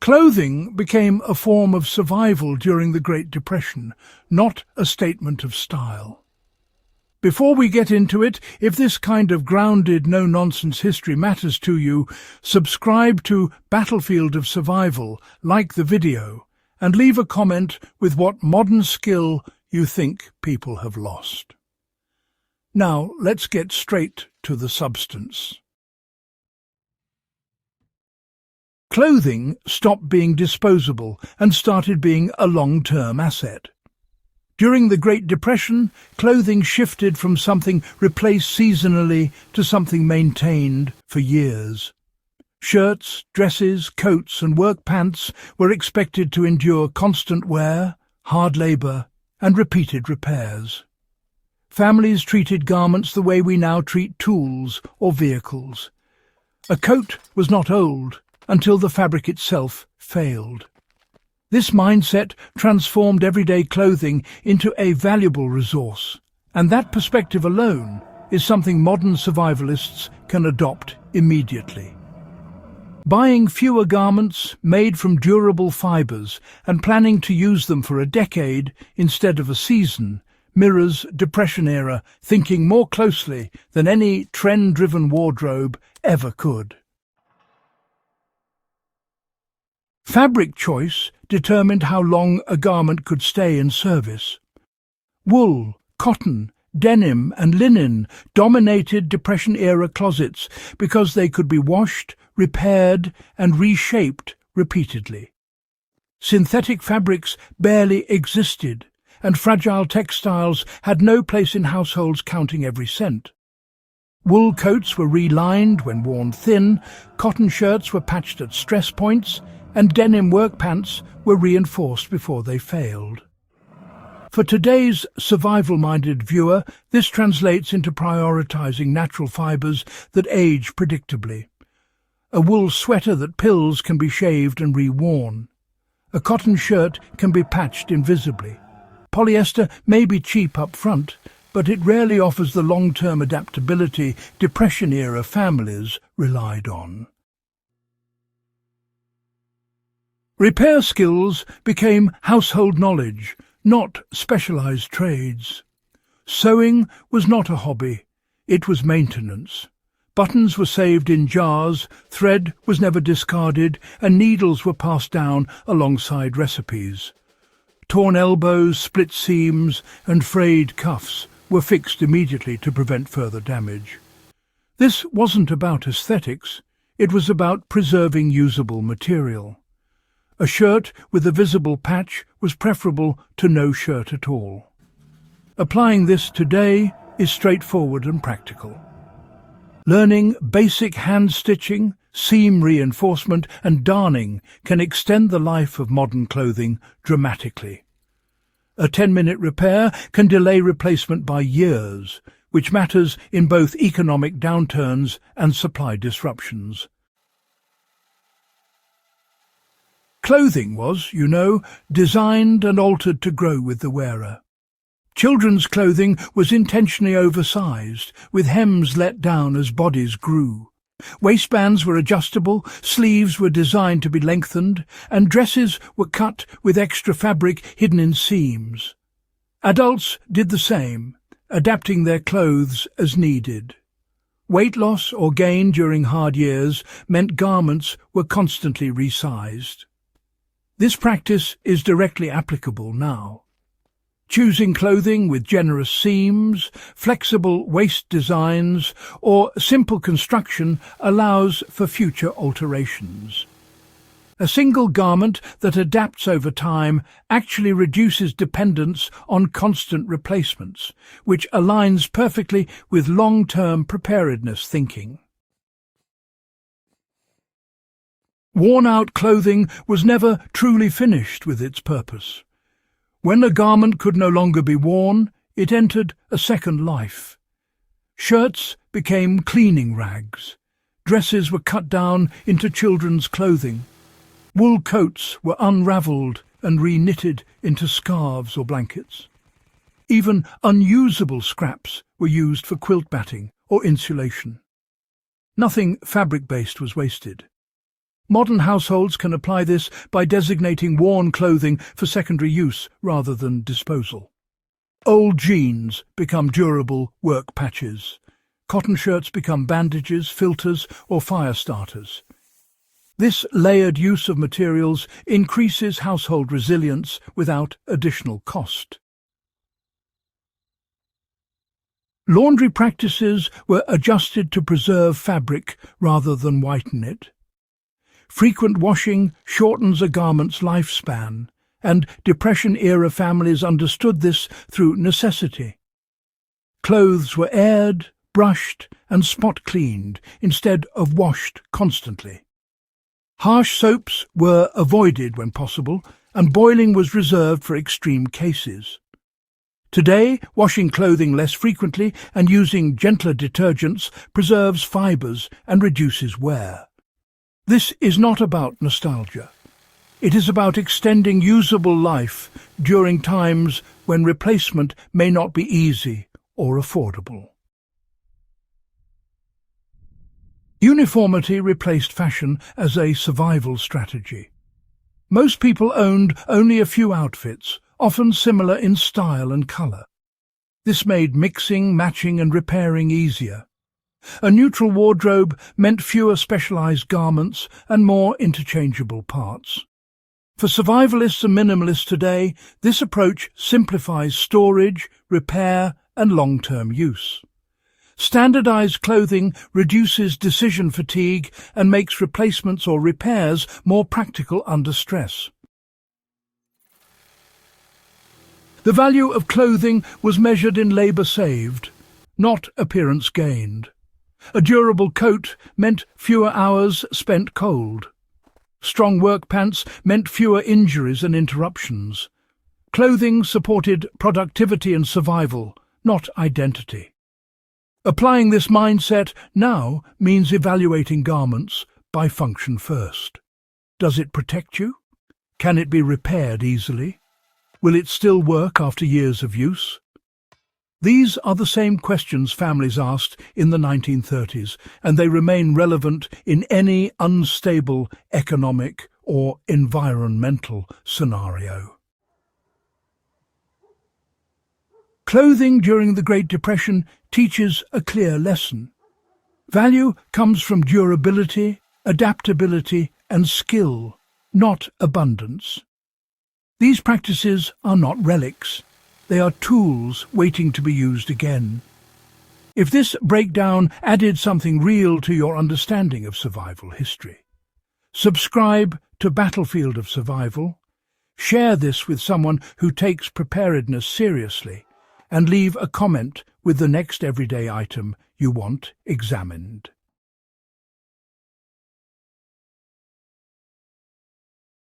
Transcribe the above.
Clothing became a form of survival during the Great Depression, not a statement of style. Before we get into it, if this kind of grounded, no-nonsense history matters to you, subscribe to Battlefield of Survival, like the video, and leave a comment with what modern skill you think people have lost. Now, let's get straight to the substance. Clothing stopped being disposable and started being a long-term asset. During the Great Depression, clothing shifted from something replaced seasonally to something maintained for years. Shirts, dresses, coats and work pants were expected to endure constant wear, hard labour and repeated repairs. Families treated garments the way we now treat tools or vehicles. A coat was not old until the fabric itself failed. This mindset transformed everyday clothing into a valuable resource, and that perspective alone is something modern survivalists can adopt immediately. Buying fewer garments made from durable fibres and planning to use them for a decade instead of a season mirrors Depression-era thinking more closely than any trend-driven wardrobe ever could. Fabric choice determined how long a garment could stay in service. Wool, cotton, denim and linen dominated Depression-era closets because they could be washed, repaired and reshaped repeatedly. Synthetic fabrics barely existed, and fragile textiles had no place in households counting every cent. Wool coats were relined when worn thin, cotton shirts were patched at stress points, and denim work pants were reinforced before they failed. For today's survival-minded viewer, this translates into prioritizing natural fibers that age predictably. A wool sweater that pills can be shaved and reworn. A cotton shirt can be patched invisibly. Polyester may be cheap up front, but it rarely offers the long-term adaptability Depression-era families relied on. Repair skills became household knowledge, not specialized trades. Sewing was not a hobby, it was maintenance. Buttons were saved in jars, thread was never discarded, and needles were passed down alongside recipes. Torn elbows, split seams, and frayed cuffs were fixed immediately to prevent further damage. This wasn't about aesthetics, it was about preserving usable material. A shirt with a visible patch was preferable to no shirt at all. Applying this today is straightforward and practical. Learning basic hand stitching, seam reinforcement and darning can extend the life of modern clothing dramatically. A 10-minute repair can delay replacement by years, which matters in both economic downturns and supply disruptions. Clothing was, designed and altered to grow with the wearer. Children's clothing was intentionally oversized, with hems let down as bodies grew. Waistbands were adjustable, sleeves were designed to be lengthened, and dresses were cut with extra fabric hidden in seams. Adults did the same, adapting their clothes as needed. Weight loss or gain during hard years meant garments were constantly resized. This practice is directly applicable now. Choosing clothing with generous seams, flexible waist designs, or simple construction allows for future alterations. A single garment that adapts over time actually reduces dependence on constant replacements, which aligns perfectly with long-term preparedness thinking. Worn-out clothing was never truly finished with its purpose. When a garment could no longer be worn, it entered a second life. Shirts became cleaning rags. Dresses were cut down into children's clothing. Wool coats were unravelled and re-knitted into scarves or blankets. Even unusable scraps were used for quilt batting or insulation. Nothing fabric-based was wasted. Modern households can apply this by designating worn clothing for secondary use rather than disposal. Old jeans become durable work patches. Cotton shirts become bandages, filters, or fire starters. This layered use of materials increases household resilience without additional cost. Laundry practices were adjusted to preserve fabric rather than whiten it. Frequent washing shortens a garment's lifespan, and Depression-era families understood this through necessity. Clothes were aired, brushed, and spot-cleaned instead of washed constantly. Harsh soaps were avoided when possible, and boiling was reserved for extreme cases. Today, washing clothing less frequently and using gentler detergents preserves fibres and reduces wear. This is not about nostalgia. It is about extending usable life during times when replacement may not be easy or affordable. Uniformity replaced fashion as a survival strategy. Most people owned only a few outfits, often similar in style and colour. This made mixing, matching and repairing easier. A neutral wardrobe meant fewer specialised garments and more interchangeable parts. For survivalists and minimalists today, this approach simplifies storage, repair and long-term use. Standardized clothing reduces decision fatigue and makes replacements or repairs more practical under stress. The value of clothing was measured in labour saved, not appearance gained. A durable coat meant fewer hours spent cold. Strong work pants meant fewer injuries and interruptions. Clothing supported productivity and survival, not identity. Applying this mindset now means evaluating garments by function first. Does it protect you? Can it be repaired easily? Will it still work after years of use? These are the same questions families asked in the 1930s, and they remain relevant in any unstable economic or environmental scenario. Clothing during the Great Depression teaches a clear lesson. Value comes from durability, adaptability, and skill, not abundance. These practices are not relics. They are tools waiting to be used again. If this breakdown added something real to your understanding of survival history, subscribe to Battlefield of Survival, share this with someone who takes preparedness seriously, and leave a comment with the next everyday item you want examined.